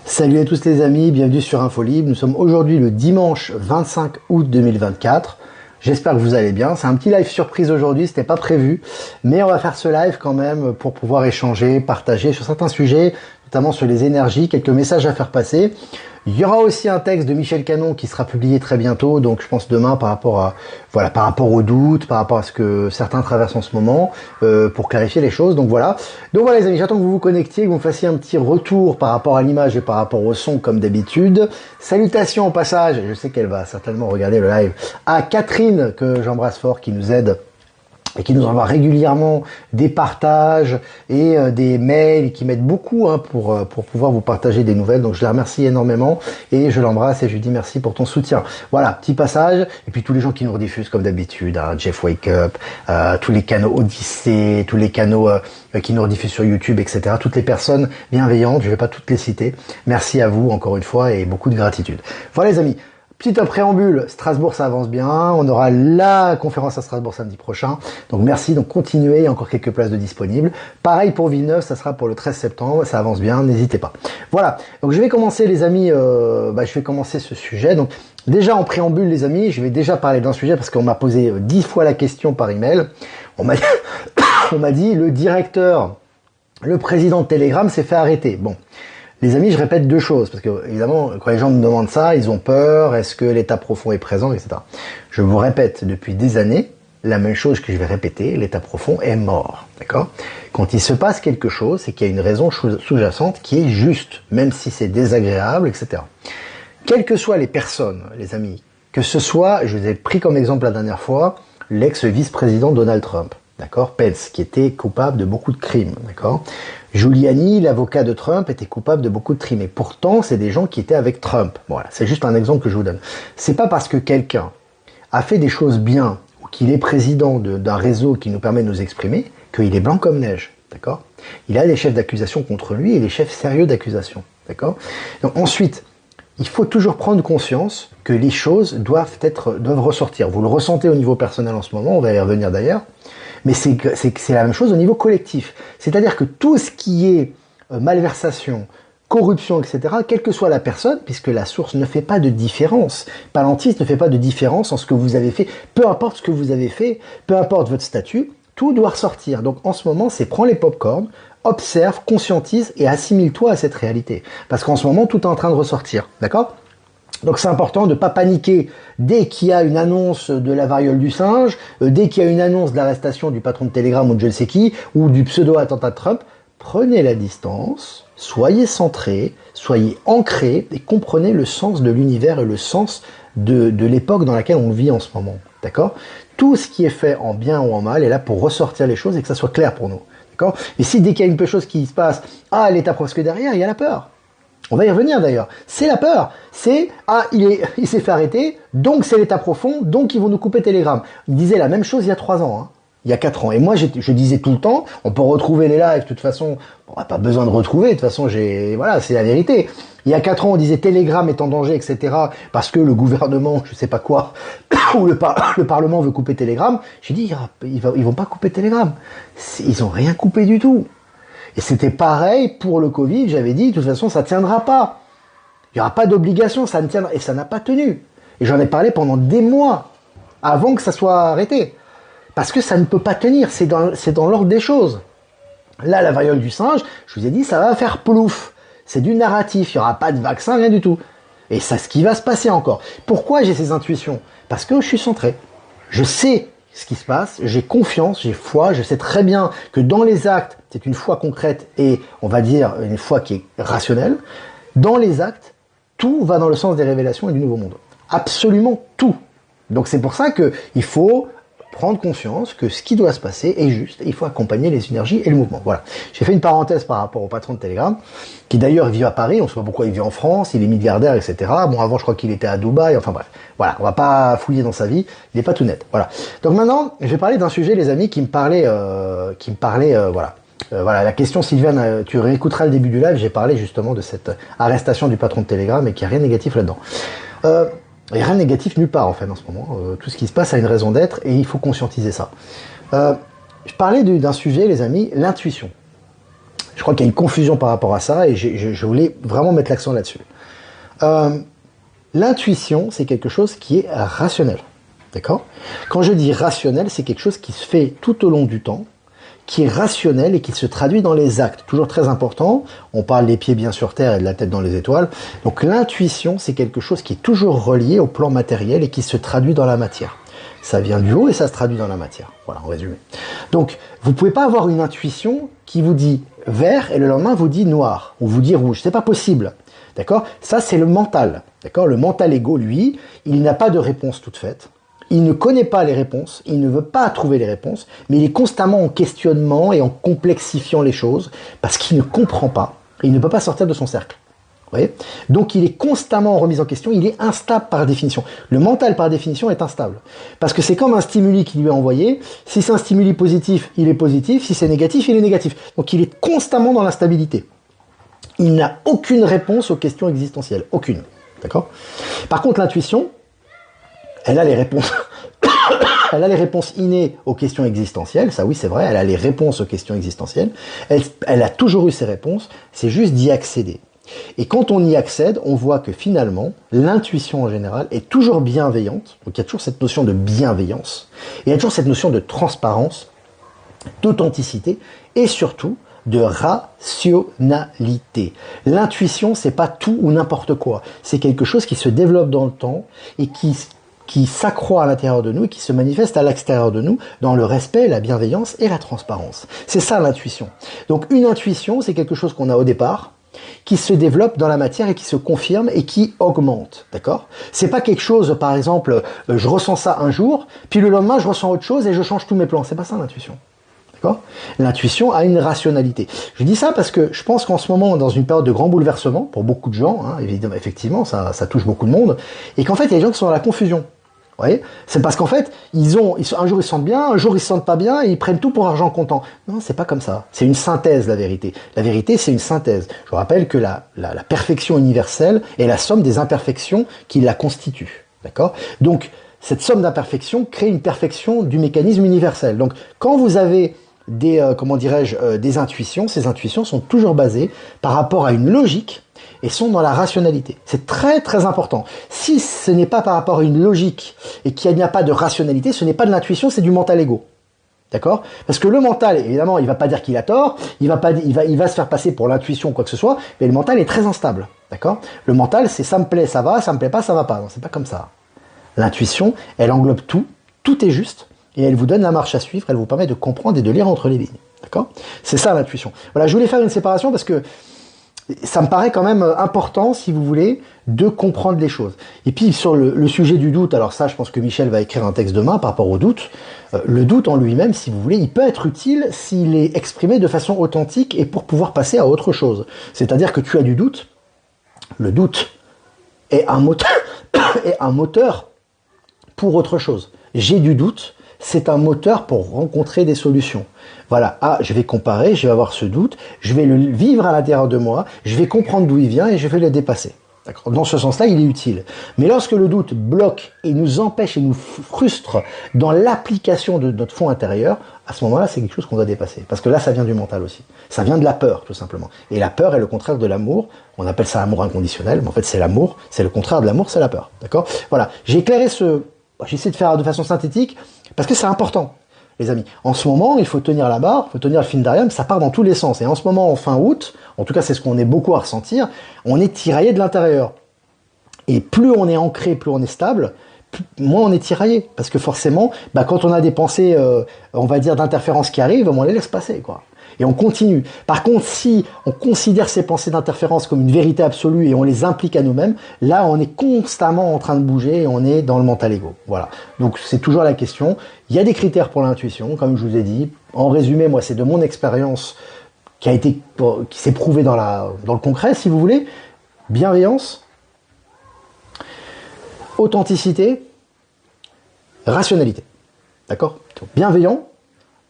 Salut à tous les amis, bienvenue sur Infolib. Nous sommes aujourd'hui le dimanche 25 août 2024. J'espère que vous allez bien. C'est un petit live surprise aujourd'hui, c'était pas prévu, mais on va faire ce live quand même pour pouvoir échanger, partager sur certains sujets, notamment sur les énergies, quelques messages à faire passer. Il y aura aussi un texte de Michel Canon qui sera publié très bientôt, donc je pense demain par rapport à par rapport aux doutes, par rapport à ce que certains traversent en ce moment, pour clarifier les choses. Donc voilà les amis, j'attends que vous vous connectiez, que vous me fassiez un petit retour par rapport à l'image et par rapport au son comme d'habitude. Salutations au passage, je sais qu'elle va certainement regarder le live, à Catherine que j'embrasse fort, qui nous aide et qui nous envoie régulièrement des partages et des mails, qui m'aident beaucoup pour pouvoir vous partager des nouvelles. Donc je la remercie énormément et je l'embrasse et je lui dis merci pour ton soutien. Voilà, petit passage. Et puis tous les gens qui nous rediffusent comme d'habitude, Jeff Wake Up, tous les canaux Odyssée, tous les canaux qui nous rediffusent sur YouTube, etc. Toutes les personnes bienveillantes, je vais pas toutes les citer. Merci à vous encore une fois et beaucoup de gratitude. Voilà les amis. Petit préambule, Strasbourg ça avance bien, on aura la conférence à Strasbourg samedi prochain, donc merci, donc continuez, il y a encore quelques places de disponibles. Pareil pour Villeneuve, ça sera pour le 13 septembre, ça avance bien, n'hésitez pas. Voilà, donc je vais commencer les amis, je vais commencer ce sujet. Donc déjà en préambule les amis, je vais déjà parler d'un sujet parce qu'on m'a posé 10 fois la question par email. On m'a dit le directeur, le président de Telegram s'est fait arrêter. Bon. Les amis, je répète deux choses, parce que évidemment, quand les gens me demandent ça, ils ont peur, est-ce que l'état profond est présent, etc. Je vous répète depuis des années, la même chose que je vais répéter, l'état profond est mort, d'accord? Quand il se passe quelque chose, c'est qu'il y a une raison sous-jacente qui est juste, même si c'est désagréable, etc. Quelles que soient les personnes, les amis, que ce soit, je vous ai pris comme exemple la dernière fois, l'ex-vice-président Donald Trump, d'accord? Pence, qui était coupable de beaucoup de crimes, d'accord? Giuliani, l'avocat de Trump, était coupable de beaucoup de crimes. Et pourtant, c'est des gens qui étaient avec Trump. Voilà, c'est juste un exemple que je vous donne. C'est pas parce que quelqu'un a fait des choses bien, ou qu'il est président d'un réseau qui nous permet de nous exprimer, qu'il est blanc comme neige. D'accord? Il a des chefs d'accusation contre lui et des chefs sérieux d'accusation. D'accord? Donc ensuite, il faut toujours prendre conscience que les choses doivent ressortir. Vous le ressentez au niveau personnel en ce moment, on va y revenir d'ailleurs. Mais c'est la même chose au niveau collectif. C'est-à-dire que tout ce qui est malversation, corruption, etc., quelle que soit la personne, puisque la source ne fait pas de différence, Palantis ne fait pas de différence en ce que vous avez fait, peu importe ce que vous avez fait, peu importe votre statut, tout doit ressortir. Donc en ce moment, c'est prends les pop-corn, observe, conscientise et assimile-toi à cette réalité. Parce qu'en ce moment, tout est en train de ressortir. D'accord ? Donc c'est important de ne pas paniquer dès qu'il y a une annonce de la variole du singe, dès qu'il y a une annonce de l'arrestation du patron de Telegram ou de je ne sais qui, ou du pseudo-attentat de Trump. Prenez la distance, soyez centrés, soyez ancrés et comprenez le sens de l'univers et le sens de l'époque dans laquelle on vit en ce moment. D'accord ? Tout ce qui est fait en bien ou en mal est là pour ressortir les choses et que ça soit clair pour nous. D'accord ? Et si dès qu'il y a une chose qui se passe, l'état presque derrière, il y a la peur. On va y revenir d'ailleurs. C'est la peur. C'est il s'est fait arrêter, donc c'est l'état profond, donc ils vont nous couper Telegram. Il disait la même chose il y a 3 ans, il y a 4 ans. Et moi je disais tout le temps, on peut retrouver les lives de toute façon, on n'a pas besoin de retrouver, de toute façon c'est la vérité. Il y a 4 ans on disait Telegram est en danger, etc. parce que le gouvernement, je sais pas quoi, ou le Parlement veut couper Telegram. J'ai dit ils vont pas couper Telegram. Ils ont rien coupé du tout. Et c'était pareil pour le Covid, j'avais dit, de toute façon, ça tiendra pas. Il n'y aura pas d'obligation, ça ne tiendra, et ça n'a pas tenu. Et j'en ai parlé pendant des mois, avant que ça soit arrêté. Parce que ça ne peut pas tenir, c'est dans l'ordre des choses. Là, la variole du singe, je vous ai dit, ça va faire plouf. C'est du narratif, il n'y aura pas de vaccin, rien du tout. Et c'est ce qui va se passer encore. Pourquoi j'ai ces intuitions? Parce que je suis centré. Je sais ce qui se passe, j'ai confiance, j'ai foi, je sais très bien que dans les actes, c'est une foi concrète et on va dire une foi qui est rationnelle. Dans les actes, tout va dans le sens des révélations et du nouveau monde. Absolument tout. Donc c'est pour ça qu'il faut prendre conscience que ce qui doit se passer est juste, et il faut accompagner les énergies et le mouvement. Voilà. J'ai fait une parenthèse par rapport au patron de Telegram, qui d'ailleurs vit à Paris, on ne sait pas pourquoi il vit en France, il est milliardaire, etc. Bon, avant je crois qu'il était à Dubaï, enfin bref. Voilà, on va pas fouiller dans sa vie, il n'est pas tout net. Voilà. Donc maintenant, je vais parler d'un sujet, les amis, qui me parlait, voilà, la question, Sylviane, tu réécouteras le début du live, j'ai parlé justement de cette arrestation du patron de Telegram et qu'il n'y a rien de négatif là-dedans. Il n'y a rien de négatif nulle part en fait en ce moment. Tout ce qui se passe a une raison d'être et il faut conscientiser ça. Je parlais d'un sujet, les amis, l'intuition. Je crois qu'il y a une confusion par rapport à ça et je voulais vraiment mettre l'accent là-dessus. L'intuition, c'est quelque chose qui est rationnel. D'accord ? Quand je dis rationnel, c'est quelque chose qui se fait tout au long du temps, qui est rationnel et qui se traduit dans les actes. Toujours très important, on parle des pieds bien sur terre et de la tête dans les étoiles. Donc l'intuition, c'est quelque chose qui est toujours relié au plan matériel et qui se traduit dans la matière. Ça vient du haut et ça se traduit dans la matière. Voilà, en résumé. Donc, vous pouvez pas avoir une intuition qui vous dit vert et le lendemain vous dit noir ou vous dit rouge. C'est pas possible. D'accord ? Ça, c'est le mental. D'accord ? Le mental égo, lui, il n'a pas de réponse toute faite. Il ne connaît pas les réponses, il ne veut pas trouver les réponses, mais il est constamment en questionnement et en complexifiant les choses parce qu'il ne comprend pas. Il ne peut pas sortir de son cercle. Vous voyez ? Donc il est constamment en remise en question, il est instable par définition. Le mental par définition est instable. Parce que c'est comme un stimuli qui lui est envoyé. Si c'est un stimuli positif, il est positif. Si c'est négatif, il est négatif. Donc il est constamment dans l'instabilité. Il n'a aucune réponse aux questions existentielles. Aucune. D'accord ? Par contre, l'intuition, elle a les réponses. Elle a les réponses innées aux questions existentielles, ça oui c'est vrai, elle a les réponses aux questions existentielles, elle a toujours eu ces réponses, c'est juste d'y accéder. Et quand on y accède, on voit que finalement, l'intuition en général est toujours bienveillante, donc il y a toujours cette notion de bienveillance, et il y a toujours cette notion de transparence, d'authenticité, et surtout de rationalité. L'intuition, c'est pas tout ou n'importe quoi, c'est quelque chose qui se développe dans le temps et qui s'accroît à l'intérieur de nous et qui se manifeste à l'extérieur de nous dans le respect, la bienveillance et la transparence. C'est ça l'intuition. Donc une intuition, c'est quelque chose qu'on a au départ, qui se développe dans la matière et qui se confirme et qui augmente, d'accord ? C'est pas quelque chose, par exemple, je ressens ça un jour, puis le lendemain je ressens autre chose et je change tous mes plans. C'est pas ça l'intuition. D'accord ? L'intuition a une rationalité. Je dis ça parce que je pense qu'en ce moment, dans une période de grand bouleversement, pour beaucoup de gens, hein, évidemment, effectivement, ça touche beaucoup de monde, et qu'en fait, il y a des gens qui sont dans la confusion. Vous voyez ? C'est parce qu'en fait, un jour ils se sentent bien, un jour ils se sentent pas bien, et ils prennent tout pour argent comptant. Non, c'est pas comme ça. C'est une synthèse, la vérité. La vérité, c'est une synthèse. Je vous rappelle que la perfection universelle est la somme des imperfections qui la constituent. D'accord ? Donc, cette somme d'imperfections crée une perfection du mécanisme universel. Donc, quand vous avez des intuitions, ces intuitions sont toujours basées par rapport à une logique et sont dans la rationalité. C'est très très important. Si ce n'est pas par rapport à une logique et qu'il n'y a pas de rationalité, ce n'est pas de l'intuition, c'est du mental égo. D'accord ? Parce que le mental, évidemment, il va pas dire qu'il a tort, il va se faire passer pour l'intuition ou quoi que ce soit, mais le mental est très instable. D'accord ? Le mental, c'est ça me plaît, ça va, ça me plaît pas, ça va pas. Non, c'est pas comme ça. L'intuition, elle englobe tout, tout est juste, et elle vous donne la marche à suivre, elle vous permet de comprendre et de lire entre les lignes. D'accord ? C'est ça l'intuition. Voilà, je voulais faire une séparation parce que ça me paraît quand même important, si vous voulez, de comprendre les choses. Et puis sur le sujet du doute, alors ça, je pense que Michel va écrire un texte demain par rapport au doute. Le doute en lui-même, si vous voulez, il peut être utile s'il est exprimé de façon authentique et pour pouvoir passer à autre chose. C'est-à-dire que tu as du doute, le doute est un moteur pour autre chose. J'ai du doute, c'est un moteur pour rencontrer des solutions. Voilà, je vais comparer, je vais avoir ce doute, je vais le vivre à l'intérieur de moi, je vais comprendre d'où il vient et je vais le dépasser. D'accord ? Dans ce sens-là, il est utile. Mais lorsque le doute bloque et nous empêche et nous frustre dans l'application de notre fond intérieur, à ce moment-là, c'est quelque chose qu'on doit dépasser. Parce que là, ça vient du mental aussi. Ça vient de la peur, tout simplement. Et la peur est le contraire de l'amour. On appelle ça l'amour inconditionnel, mais en fait, c'est l'amour. C'est le contraire de l'amour, c'est la peur. D'accord ? Voilà. J'ai éclairé j'essaie de faire de façon synthétique, parce que c'est important. Les amis, en ce moment, il faut tenir la barre, il faut tenir le fil d'Ariane, ça part dans tous les sens. Et en ce moment, en fin août, en tout cas c'est ce qu'on est beaucoup à ressentir, on est tiraillé de l'intérieur. Et plus on est ancré, plus on est stable, moins on est tiraillé. Parce que forcément, quand on a des pensées, on va dire, d'interférence qui arrivent, on les laisse passer, quoi. Et on continue. Par contre, si on considère ces pensées d'interférence comme une vérité absolue et on les implique à nous-mêmes, là, on est constamment en train de bouger et on est dans le mental égo. Voilà. Donc, c'est toujours la question. Il y a des critères pour l'intuition, comme je vous ai dit. En résumé, moi, c'est de mon expérience qui s'est prouvée dans le concret, si vous voulez. Bienveillance, authenticité, rationalité. D'accord ? Donc, bienveillant,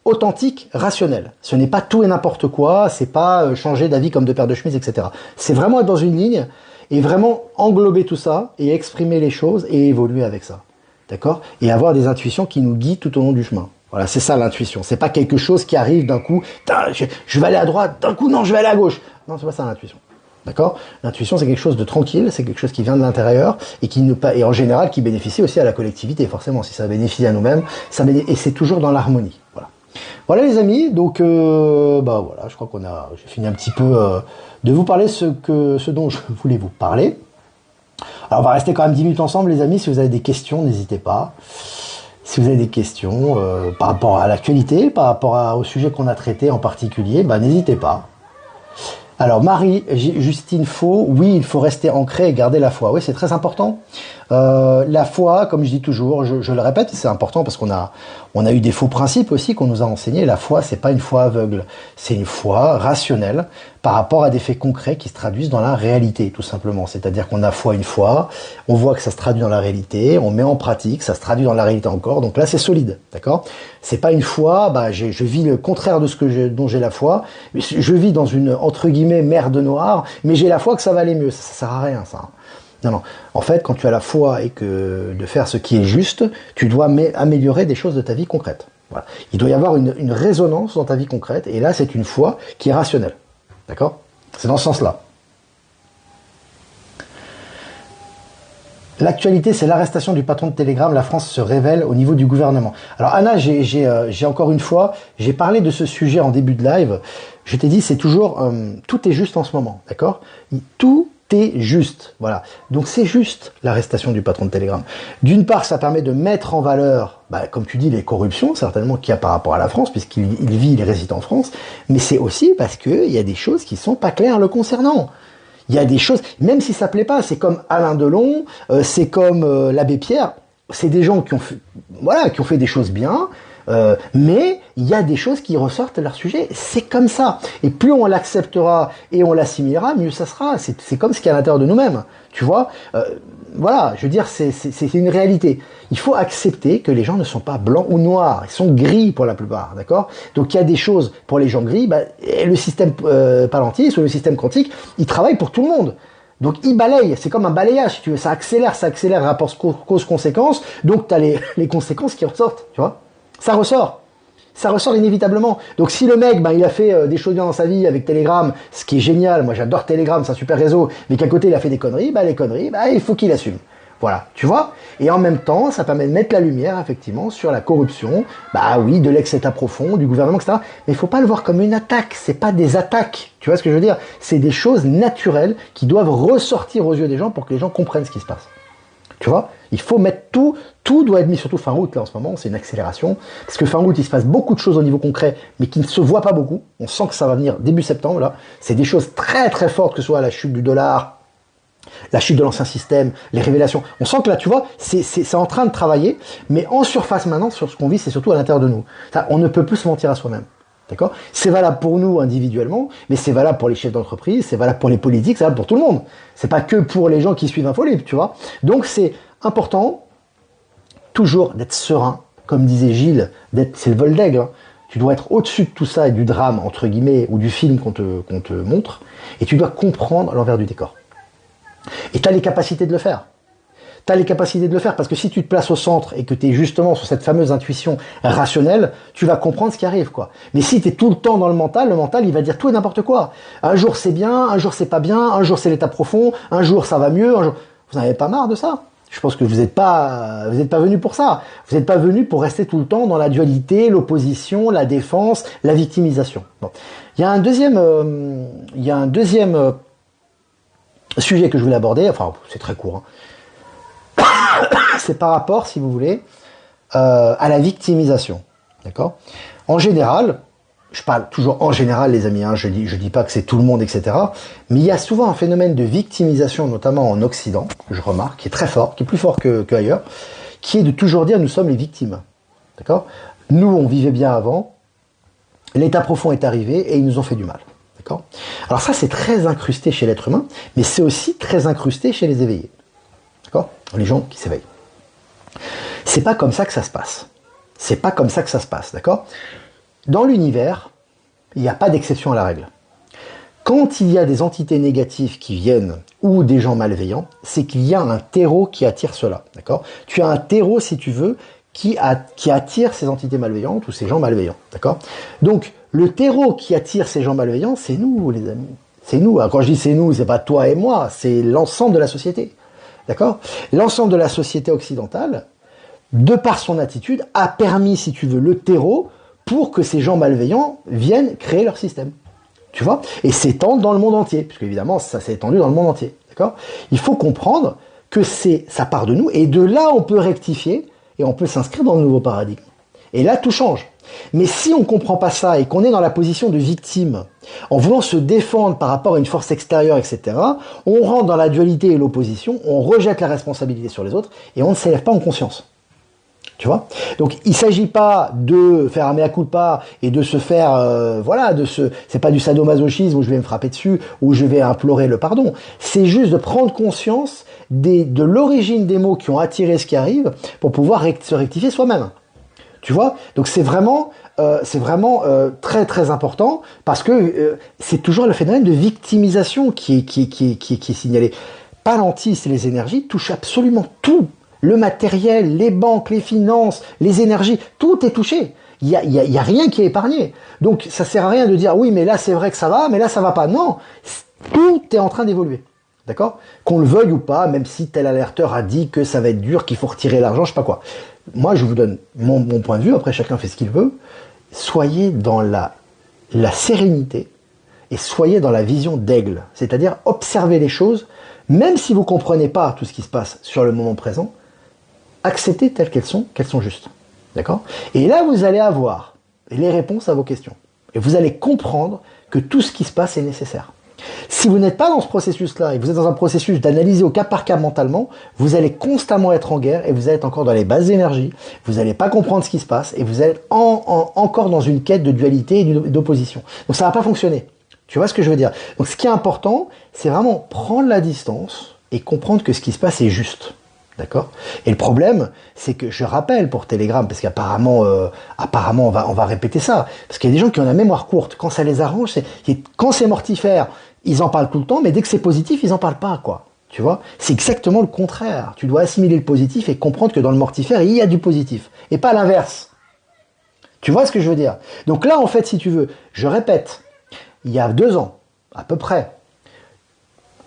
authentique, rationnel. Ce n'est pas tout et n'importe quoi, c'est pas changer d'avis comme deux paires de chemises, etc. C'est vraiment être dans une ligne et vraiment englober tout ça et exprimer les choses et évoluer avec ça. D'accord ? Et avoir des intuitions qui nous guident tout au long du chemin. Voilà, c'est ça l'intuition. C'est pas quelque chose qui arrive d'un coup, je vais aller à droite, d'un coup non, je vais aller à gauche. Non, c'est pas ça l'intuition. D'accord? L'intuition, c'est quelque chose de tranquille, c'est quelque chose qui vient de l'intérieur et et en général qui bénéficie aussi à la collectivité, forcément. Si ça bénéficie à nous-mêmes, et c'est toujours dans l'harmonie. Voilà. Voilà les amis, donc bah voilà, je crois j'ai fini un petit peu de vous parler ce dont je voulais vous parler. Alors on va rester quand même 10 minutes ensemble les amis, si vous avez des questions, n'hésitez pas. Si vous avez des questions par rapport à l'actualité, par rapport au sujet qu'on a traité en particulier, bah n'hésitez pas. Alors Marie-Justine Faux, oui, il faut rester ancré et garder la foi. Oui, c'est très important. La foi, comme je dis toujours, je le répète, c'est important parce qu'on a eu des faux principes aussi qu'on nous a enseignés. La foi, c'est pas une foi aveugle, c'est une foi rationnelle par rapport à des faits concrets qui se traduisent dans la réalité, tout simplement. C'est-à-dire qu'on a foi une fois, on voit que ça se traduit dans la réalité, on met en pratique, ça se traduit dans la réalité encore. Donc là, c'est solide, d'accord? C'est pas une foi, bah je vis le contraire de dont j'ai la foi. Je vis dans une entre guillemets merde noire, mais j'ai la foi que ça va aller mieux. Ça sert à rien, ça. Non, non. En fait, quand tu as la foi et que de faire ce qui est juste, tu dois améliorer des choses de ta vie concrète. Voilà. Il doit y avoir une résonance dans ta vie concrète, et là, c'est une foi qui est rationnelle. D'accord? C'est dans ce sens-là. L'actualité, c'est l'arrestation du patron de Telegram. La France se révèle au niveau du gouvernement. Alors Anna, j'ai encore une fois, j'ai parlé de ce sujet en début de live. Je t'ai dit, c'est toujours, tout est juste en ce moment, d'accord? Tout est juste, voilà. Donc c'est juste l'arrestation du patron de Telegram. D'une part, ça permet de mettre en valeur, bah, comme tu dis, les corruptions, certainement qu'il y a par rapport à la France, puisqu'il il réside en France, mais c'est aussi parce qu'il y a des choses qui sont pas claires le concernant. Il y a des choses, même si ça plaît pas, c'est comme Alain Delon, c'est comme l'abbé Pierre, c'est des gens qui ont fait, voilà, qui ont fait des choses bien, mais il y a des choses qui ressortent de leur sujet, c'est comme ça. Et plus on l'acceptera et on l'assimilera, mieux ça sera. C'est comme ce qu'il y a à l'intérieur de nous-mêmes, tu vois. Voilà, je veux dire, c'est une réalité. Il faut accepter que les gens ne sont pas blancs ou noirs, ils sont gris pour la plupart, d'accord? Donc il y a des choses pour les gens gris, bah, le système Palantir ou le système quantique, il travaille pour tout le monde. Donc il balaye, c'est comme un balayage, si tu veux, ça accélère, rapport cause-conséquence, donc tu as les conséquences qui ressortent, tu vois? Ça ressort inévitablement. Donc si le mec, ben, il a fait des choses bien dans sa vie avec Telegram, ce qui est génial, moi j'adore Telegram, c'est un super réseau, mais qu'à côté il a fait des conneries, bah les conneries, bah il faut qu'il assume. Voilà, tu vois. Et en même temps, ça permet de mettre la lumière, effectivement, sur la corruption, bah oui, de l'ex-état profond, du gouvernement, etc. Mais il faut pas le voir comme une attaque, c'est pas des attaques, tu vois ce que je veux dire? C'est des choses naturelles qui doivent ressortir aux yeux des gens pour que les gens comprennent ce qui se passe. Tu vois, il faut mettre tout doit être mis, surtout fin août, là, en ce moment, c'est une accélération. Parce que fin août, il se passe beaucoup de choses au niveau concret, mais qui ne se voient pas beaucoup. On sent que ça va venir début septembre, là. C'est des choses très très fortes, que ce soit la chute du dollar, la chute de l'ancien système, les révélations. On sent que là, tu vois, c'est en train de travailler, mais en surface maintenant, sur ce qu'on vit, c'est surtout à l'intérieur de nous. On ne peut plus se mentir à soi-même. D'accord? C'est valable pour nous individuellement, mais c'est valable pour les chefs d'entreprise, c'est valable pour les politiques, c'est valable pour tout le monde. C'est pas que pour les gens qui suivent Infolibre, tu vois. Donc c'est important, toujours d'être serein, comme disait Gilles, c'est le vol d'aigle. Hein. Tu dois être au-dessus de tout ça et du drame, entre guillemets, ou du film qu'on te montre, et tu dois comprendre l'envers du décor. Et tu as les capacités de le faire. Tu as les capacités de le faire, parce que si tu te places au centre et que tu es justement sur cette fameuse intuition rationnelle, tu vas comprendre ce qui arrive, quoi. Mais si tu es tout le temps dans le mental, il va dire tout et n'importe quoi. Un jour c'est bien, un jour c'est pas bien, un jour c'est l'état profond, un jour ça va mieux, un jour... Vous n'avez pas marre de ça? Je pense que vous n'êtes pas venu pour ça. Vous n'êtes pas venu pour rester tout le temps dans la dualité, l'opposition, la défense, la victimisation. Bon. Il y a un deuxième sujet que je voulais aborder, enfin c'est très court, hein. C'est par rapport, si vous voulez, à la victimisation. D'accord? En général, je parle toujours en général, les amis, hein, je dis pas que c'est tout le monde, etc. Mais il y a souvent un phénomène de victimisation, notamment en Occident, je remarque, qui est très fort, qui est plus fort qu'ailleurs, qui est de toujours dire nous sommes les victimes. D'accord? Nous, on vivait bien avant, l'état profond est arrivé et ils nous ont fait du mal. D'accord? Alors ça, c'est très incrusté chez l'être humain, mais c'est aussi très incrusté chez les éveillés. D'accord? Les gens qui s'éveillent. C'est pas comme ça que ça se passe. C'est pas comme ça que ça se passe, d'accord? Dans l'univers, il n'y a pas d'exception à la règle. Quand il y a des entités négatives qui viennent, ou des gens malveillants, c'est qu'il y a un terreau qui attire cela, d'accord? Tu as un terreau, si tu veux, qui attire ces entités malveillantes ou ces gens malveillants, d'accord? Donc, le terreau qui attire ces gens malveillants, c'est nous, les amis. C'est nous. Alors, quand je dis c'est nous, c'est pas toi et moi, c'est l'ensemble de la société, d'accord? L'ensemble de la société occidentale, de par son attitude, a permis, si tu veux, le terreau pour que ces gens malveillants viennent créer leur système. Tu vois? Et s'étendent dans le monde entier, puisque évidemment, ça s'est étendu dans le monde entier, d'accord? Il faut comprendre que ça part de nous, et de là, on peut rectifier, et on peut s'inscrire dans le nouveau paradigme. Et là, tout change. Mais si on ne comprend pas ça, et qu'on est dans la position de victime, en voulant se défendre par rapport à une force extérieure, etc., on rentre dans la dualité et l'opposition, on rejette la responsabilité sur les autres, et on ne s'élève pas en conscience. Tu vois? Donc il s'agit pas de faire un mea culpa et de se faire c'est pas du sadomasochisme où je vais me frapper dessus ou je vais implorer le pardon. C'est juste de prendre conscience de l'origine des mots qui ont attiré ce qui arrive pour pouvoir se rectifier soi-même. Tu vois? Donc c'est vraiment très très important parce que c'est toujours le phénomène de victimisation qui est signalé. Palantis et les énergies touchent absolument tout. Le matériel, les banques, les finances, les énergies, tout est touché. Il y a rien qui est épargné. Donc ça sert à rien de dire oui mais là c'est vrai que ça va, mais là ça va pas. Non, tout est en train d'évoluer. D'accord? Qu'on le veuille ou pas, même si tel alerteur a dit que ça va être dur, qu'il faut retirer l'argent, je sais pas quoi. Moi je vous donne mon point de vue, après chacun fait ce qu'il veut. Soyez dans la sérénité et soyez dans la vision d'aigle. C'est-à-dire observez les choses, même si vous comprenez pas tout ce qui se passe sur le moment présent, acceptez telles qu'elles sont justes. D'accord? Et là, vous allez avoir les réponses à vos questions. Et vous allez comprendre que tout ce qui se passe est nécessaire. Si vous n'êtes pas dans ce processus-là, et vous êtes dans un processus d'analyser au cas par cas mentalement, vous allez constamment être en guerre, et vous allez être encore dans les bases d'énergie, vous n'allez pas comprendre ce qui se passe, et vous allez être encore dans une quête de dualité et d'opposition. Donc ça va pas fonctionner. Tu vois ce que je veux dire? Donc ce qui est important, c'est vraiment prendre la distance, et comprendre que ce qui se passe est juste. D'accord? Et le problème, c'est que je rappelle pour Telegram, parce qu'apparemment, on va répéter ça, parce qu'il y a des gens qui ont la mémoire courte. Quand ça les arrange, quand c'est mortifère, ils en parlent tout le temps, mais dès que c'est positif, ils en parlent pas, quoi. Tu vois? C'est exactement le contraire. Tu dois assimiler le positif et comprendre que dans le mortifère, il y a du positif, et pas l'inverse. Tu vois ce que je veux dire? Donc là, en fait, si tu veux, je répète, il y a 2 ans, à peu près,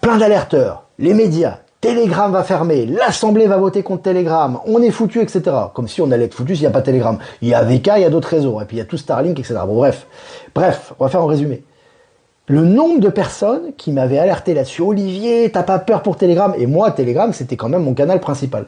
plein d'alerteurs, les médias, Telegram va fermer, l'Assemblée va voter contre Telegram, on est foutu, etc. Comme si on allait être foutu s'il n'y a pas Telegram. Il y a VK, il y a d'autres réseaux, et puis il y a tout Starlink, etc. Bon, bref, on va faire en résumé. Le nombre de personnes qui m'avaient alerté là-dessus, Olivier, t'as pas peur pour Telegram? Et moi, Telegram, c'était quand même mon canal principal.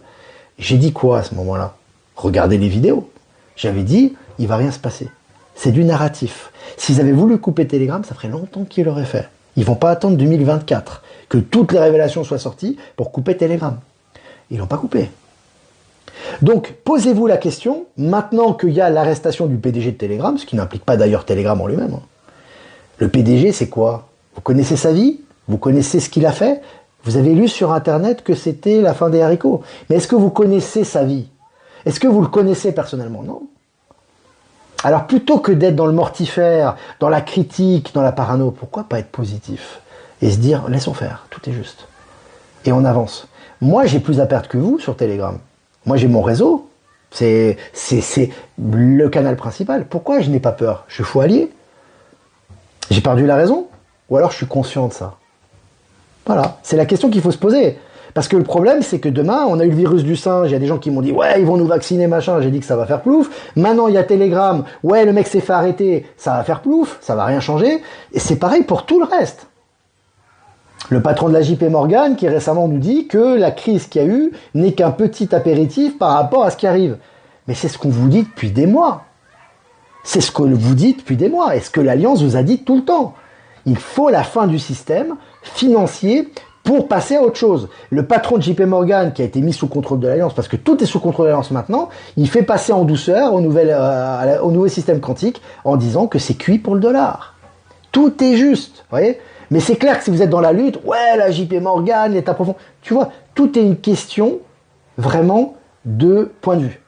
J'ai dit quoi à ce moment-là? Regardez les vidéos. J'avais dit, il va rien se passer. C'est du narratif. S'ils avaient voulu couper Telegram, ça ferait longtemps qu'ils l'auraient fait. Ils vont pas attendre 2024 que toutes les révélations soient sorties pour couper Telegram. Ils l'ont pas coupé. Donc, posez-vous la question, maintenant qu'il y a l'arrestation du PDG de Telegram, ce qui n'implique pas d'ailleurs Telegram en lui-même. Le PDG, c'est quoi? Vous connaissez sa vie? Vous connaissez ce qu'il a fait? Vous avez lu sur Internet que c'était la fin des haricots. Mais est-ce que vous connaissez sa vie? Est-ce que vous le connaissez personnellement? Non. Alors, plutôt que d'être dans le mortifère, dans la critique, dans la parano, pourquoi pas être positif? Et se dire, laissons faire, tout est juste. Et on avance. Moi, j'ai plus à perdre que vous sur Telegram. Moi, j'ai mon réseau. C'est le canal principal. Pourquoi je n'ai pas peur? Je suis fou allié. J'ai perdu la raison? Ou alors je suis conscient de ça? Voilà, c'est la question qu'il faut se poser. Parce que le problème, c'est que demain, on a eu le virus du singe, il y a des gens qui m'ont dit « Ouais, ils vont nous vacciner, machin », j'ai dit que ça va faire plouf. Maintenant, il y a Telegram, « Ouais, le mec s'est fait arrêter, ça va faire plouf, ça va rien changer ». Et c'est pareil pour tout le reste. Le patron de la JP Morgan qui récemment nous dit que la crise qu'il y a eu n'est qu'un petit apéritif par rapport à ce qui arrive. Mais c'est ce qu'on vous dit depuis des mois. C'est ce que vous dites depuis des mois et ce que l'Alliance vous a dit tout le temps. Il faut la fin du système financier pour passer à autre chose. Le patron de JP Morgan qui a été mis sous contrôle de l'Alliance, parce que tout est sous contrôle de l'Alliance maintenant, il fait passer en douceur au nouveau système quantique en disant que c'est cuit pour le dollar. Tout est juste, vous voyez? Mais c'est clair que si vous êtes dans la lutte, ouais, la JP Morgan, l'état profond, tu vois, tout est une question vraiment de point de vue.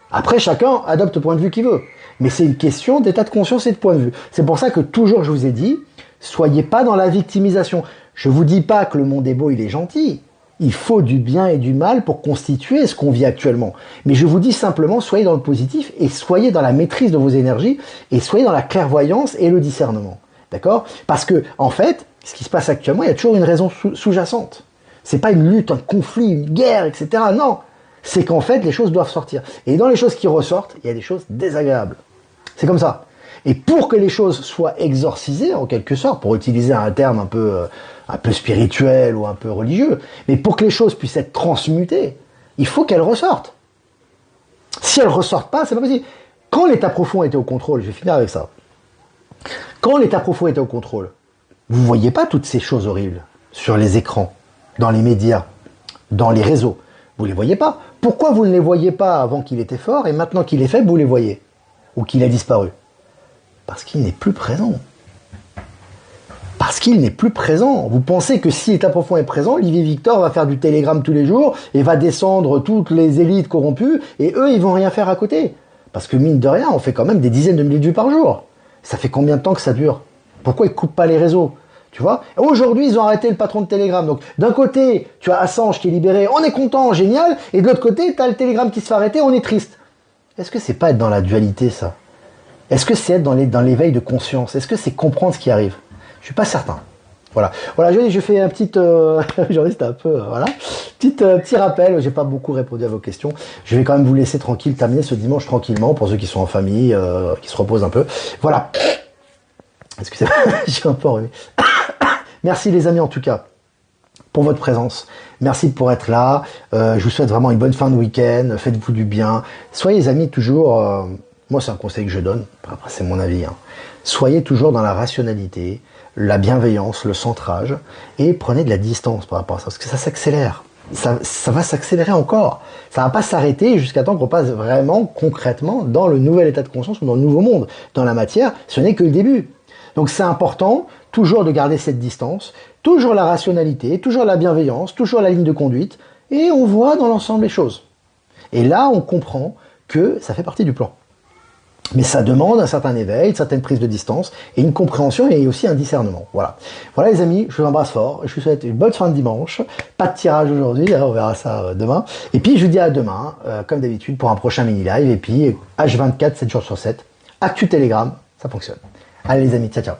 Après, chacun adopte le point de vue qu'il veut. Mais c'est une question d'état de conscience et de point de vue. C'est pour ça que toujours je vous ai dit, soyez pas dans la victimisation. Je vous dis pas que le monde est beau, il est gentil. Il faut du bien et du mal pour constituer ce qu'on vit actuellement. Mais je vous dis simplement, soyez dans le positif et soyez dans la maîtrise de vos énergies et soyez dans la clairvoyance et le discernement. D'accord? Parce que, en fait, ce qui se passe actuellement, il y a toujours une raison sous-jacente. C'est pas une lutte, un conflit, une guerre, etc. Non. C'est qu'en fait, les choses doivent sortir. Et dans les choses qui ressortent, il y a des choses désagréables. C'est comme ça. Et pour que les choses soient exorcisées, en quelque sorte, pour utiliser un terme un peu spirituel ou un peu religieux, mais pour que les choses puissent être transmutées, il faut qu'elles ressortent. Si elles ne ressortent pas, c'est pas possible. Quand l'état profond était au contrôle, je vais finir avec ça. Quand l'état profond était au contrôle, vous ne voyez pas toutes ces choses horribles sur les écrans, dans les médias, dans les réseaux. Vous ne les voyez pas. Pourquoi vous ne les voyez pas avant qu'il était fort et maintenant qu'il est faible, vous les voyez? Ou qu'il a disparu? Parce qu'il n'est plus présent. Parce qu'il n'est plus présent. Vous pensez que si l'état profond est présent, Olivier Victor va faire du télégramme tous les jours et va descendre toutes les élites corrompues et eux, ils vont rien faire à côté. Parce que mine de rien, on fait quand même des dizaines de milliers de vues par jour. Ça fait combien de temps que ça dure? Pourquoi ils coupent pas les réseaux? Tu vois? Aujourd'hui, ils ont arrêté le patron de Telegram. Donc, d'un côté, tu as Assange qui est libéré, on est content, génial. Et de l'autre côté, tu as le Telegram qui se fait arrêter, on est triste. Est-ce que c'est pas être dans la dualité, ça? Est-ce que c'est être dans l'éveil de conscience? Est-ce que c'est comprendre ce qui arrive? Je suis pas certain. Voilà. Voilà, je fais un petit, aujourd'hui c'était un peu, voilà, petit rappel. J'ai pas beaucoup répondu à vos questions. Je vais quand même vous laisser tranquille, terminer ce dimanche tranquillement pour ceux qui sont en famille, qui se reposent un peu. Voilà. Excusez-moi, j'ai un peu enrhumé. Merci les amis en tout cas pour votre présence. Merci pour être là. Je vous souhaite vraiment une bonne fin de week-end. Faites-vous du bien. Soyez les amis toujours. Moi c'est un conseil que je donne. Après c'est mon avis. Hein. Soyez toujours dans la rationalité, la bienveillance, le centrage et prenez de la distance par rapport à ça parce que ça s'accélère. Ça va s'accélérer encore. Ça va pas s'arrêter jusqu'à temps qu'on passe vraiment concrètement dans le nouvel état de conscience ou dans le nouveau monde. Dans la matière, ce n'est que le début. Donc c'est important toujours de garder cette distance, toujours la rationalité, toujours la bienveillance, toujours la ligne de conduite, et on voit dans l'ensemble les choses. Et là, on comprend que ça fait partie du plan. Mais ça demande un certain éveil, une certaine prise de distance, et une compréhension et aussi un discernement. Voilà. Voilà les amis, je vous embrasse fort, je vous souhaite une bonne fin de dimanche. Pas de tirage aujourd'hui, on verra ça demain. Et puis je vous dis à demain, comme d'habitude, pour un prochain mini-live, et puis H24, 7 jours sur 7, Actu Telegram, ça fonctionne. Allez les amis, ciao ciao.